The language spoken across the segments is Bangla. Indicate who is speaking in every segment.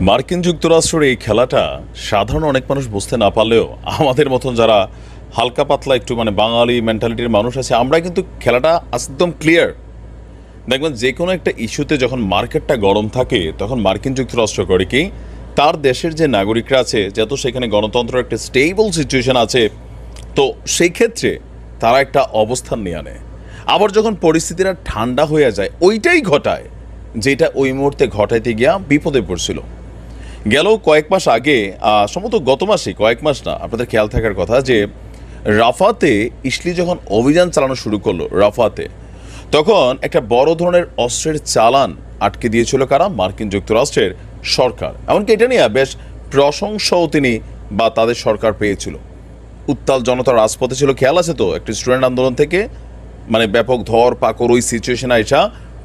Speaker 1: মার্কিন যুক্তরাষ্ট্রের এই খেলাটা সাধারণ অনেক মানুষ বুঝতে না পারলেও আমাদের মতন যারা হালকা পাতলা একটু বাঙালি মেন্টালিটির মানুষ আছে, আমরা কিন্তু খেলাটা একদম ক্লিয়ার। দেখবেন যে কোনো একটা ইস্যুতে যখন মার্কেটটা গরম থাকে তখন মার্কিন যুক্তরাষ্ট্র করে কি, তার দেশের যে নাগরিকরা আছে, যেহেতু সেখানে গণতন্ত্র একটা স্টেবল সিচুয়েশন আছে, তো সেই ক্ষেত্রে তারা একটা অবস্থান নিয়ে আনে। আবার যখন পরিস্থিতিটা ঠান্ডা হয়ে যায় ওইটাই ঘটায় যেটা ওই মুহূর্তে ঘটাইতে গিয়া বিপদে পড়ছিল। গেল কয়েক মাস আগে, সম্ভবত গত মাসে, কয়েক মাস না, আপনাদের খেয়াল থাকার কথা যে রাফাতে ইসলি যখন অভিযান চালানো শুরু করলো রাফাতে, তখন একটা বড় ধরনের অস্ত্রের চালান আটকে দিয়েছিল কারা? মার্কিন যুক্তরাষ্ট্রের সরকার। এমনকি এটা নিয়ে বেশ প্রশংসাও তিনি বা তাদের সরকার পেয়েছিল। উত্তাল জনতার রাজপথে ছিল, খেয়াল আছে তো, একটি স্টুডেন্ট আন্দোলন থেকে ব্যাপক ধর পাকড় ওই সিচুয়েশনে আইসা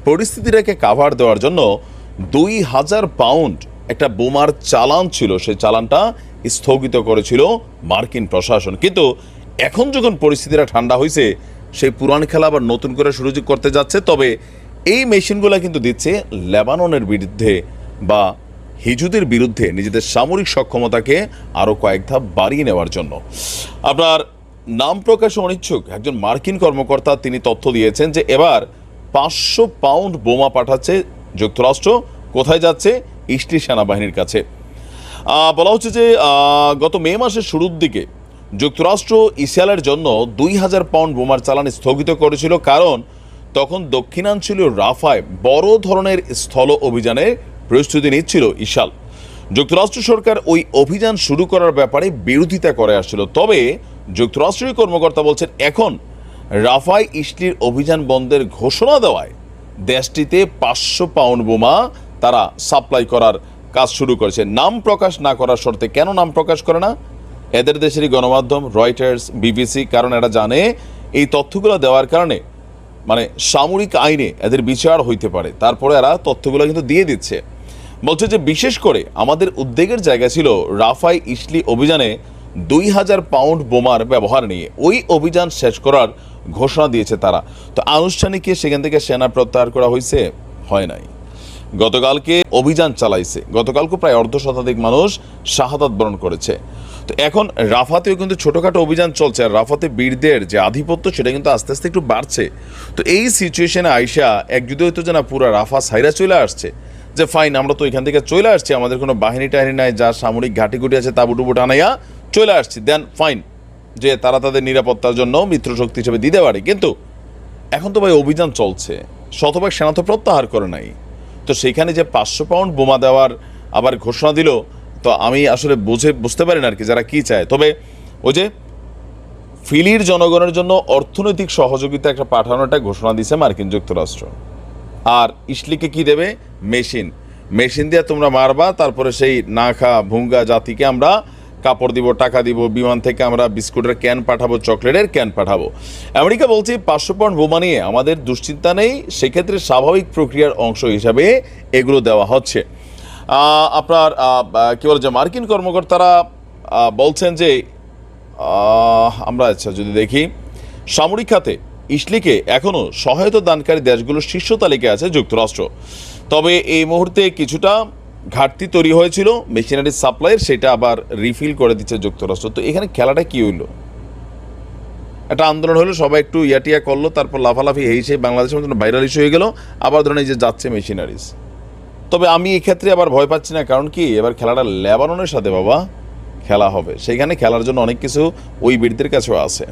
Speaker 1: পরিস্থিতিটাকে কাভার দেওয়ার জন্য 2000 পাউন্ড একটা বোমার চালান ছিল, সেই চালানটা স্থগিত করেছিল মার্কিন প্রশাসন। কিন্তু এখন যখন পরিস্থিতিটা ঠান্ডা হয়েছে, সেই পুরান খেলা আবার নতুন করে শুরু করতে যাচ্ছে। তবে এই মেশিনগুলো কিন্তু দিচ্ছে লেবাননের বিরুদ্ধে বা হিজুদের বিরুদ্ধে নিজেদের সামরিক সক্ষমতাকে আরও কয়েক ধাপ বাড়িয়ে নেওয়ার জন্য। আপনার নাম প্রকাশে অনিচ্ছুক একজন মার্কিন কর্মকর্তা তিনি তথ্য দিয়েছেন যে এবার 500 পাউন্ড বোমা পাঠাচ্ছে যুক্তরাষ্ট্র। কোথায় যাচ্ছে? ইসলি সেনাবাহিনীর কাছে। বলা হচ্ছে যে গত মে মাসের শুরুর দিকে যুক্তরাষ্ট্র ইসরায়েলের জন্য 2000 পাউন্ড বোমার চালান স্থগিত করেছিল, কারণ তখন দক্ষিণাঞ্চলীয় রাফায় বড় ধরনের স্থল অভিযানের প্রস্তুতি নিচ্ছিল ইসরায়েল। যুক্তরাষ্ট্র সরকার ওই অভিযান শুরু করার ব্যাপারে বিরোধিতা করে আসছিল। তবে যুক্তরাষ্ট্রীয় কর্মকর্তা বলছেন এখন রাফায় ইসলির অভিযান বন্ধের ঘোষণা দেওয়ায় দেশটিতে 500 পাউন্ড বোমা তারা সাপ্লাই করার কাজ শুরু করেছে, নাম প্রকাশ না করার শর্তে। কেন নাম প্রকাশ করে না? এদের দেশেরই গণমাধ্যম রয়টার্স, বিবিসি, কারণ এরা জানে এই তথ্যগুলো দেওয়ার কারণে সামরিক আইনে এদের বিচার হইতে পারে। তারপরে এরা তথ্যগুলো কিন্তু দিয়ে দিচ্ছে। বলছে যে বিশেষ করে আমাদের উদ্বেগের জায়গা ছিল রাফাই ইসলি অভিযানে 2000 পাউন্ড বোমার ব্যবহার নিয়ে। ওই অভিযান শেষ করার ঘোষণা দিয়েছে তারা। তো আনুষ্ঠানিক সেখান থেকে সেনা প্রত্যাহার করা হয়েছে? হয় নাই। গতকালকে অভিযান চালাইছে, গতকালকে প্রায় অর্ধশতাধিক মানুষ শাহাদাত বরণ করেছে। তো এখন রাফাতেও কিন্তু ছোটোখাটো অভিযান চলছে, আর রাফাতে বীরদের যে আধিপত্য সেটা কিন্তু আস্তে আস্তে একটু বাড়ছে। তো এই সিচুয়েশনে আইসা একযুদ্ধ হইতো যে না, পুরো রাফা সাইরা চলে আসছে, যে ফাইন আমরা তো এখান থেকে চলে আসছি, আমাদের কোনো বাহিনী টাহিনী নাই, যা সামরিক ঘাটিগুটি আছে তাবুটুবু টানাইয়া চলে আসছি, দেন ফাইন, যে তারা তাদের নিরাপত্তার জন্য মিত্রশক্তি হিসেবে দিতে পারে। কিন্তু এখন তো ভাই অভিযান চলছে, শতভাগ সেনা তো প্রত্যাহার করে নাই। তো সেইখানে যে 500 পাউন্ড বোমা দেওয়ার আবার ঘোষণা দিল, তো আমি আসলে বুঝতে পারি না আর কি যারা কি চায়। তবে ওই যে ফিলির জনগণের জন্য অর্থনৈতিক সহযোগিতা একটা পাঠানোটা ঘোষণা দিয়েছে মার্কিন যুক্তরাষ্ট্র। আর ইসলিকে কি দেবে? মেশিন দিয়ে তোমরা মারবা, তারপরে সেই না খা ভুঙ্গা জাতিকে আমরা কাপড় দিব, টাকা দিব, বিমান থেকে আমরা বিস্কুটের ক্যান পাঠাবো, চকলেটের ক্যান পাঠাবো। আমেরিকা বলছে 500 পাউন্ড বোমা নিয়ে আমাদের দুশ্চিন্তা নেই, সেক্ষেত্রে স্বাভাবিক প্রক্রিয়ার অংশ হিসাবে এগুলো দেওয়া হচ্ছে। আপনার কি বলে যে মার্কিন কর্মকর্তারা বলছেন যে আমরা যদি দেখি সামরিক খাতে ইসলিকে এখনও সহায়তা দানকারী দেশগুলোর শীর্ষ তালিকায় আছে যুক্তরাষ্ট্র। তবে এই মুহূর্তে কিছুটা ঘাটতি তৈরি হয়েছিল মেশিনারি সাপ্লাইয়ের, সেটা আবার রিফিল করে দিচ্ছে যুক্তরাষ্ট্র। তো এখানে খেলাটা কি হইলো? একটা আন্দোলন হলো, সবাই একটু ইয়াটিয়া করলো, তারপর লাফালাফি সেই বাংলাদেশের মধ্যে ভাইরাল ইস্যু হয়ে গেল, আবার ধরেন এই যে যাচ্ছে মেশিনারিজ। তবে আমি এক্ষেত্রে আবার ভয় পাচ্ছি না, কারণ কি এবার খেলাটা লেবাননের সাথে বাবা খেলা হবে, সেখানে খেলার জন্য অনেক কিছু ওই বীরদের কাছেও আছে।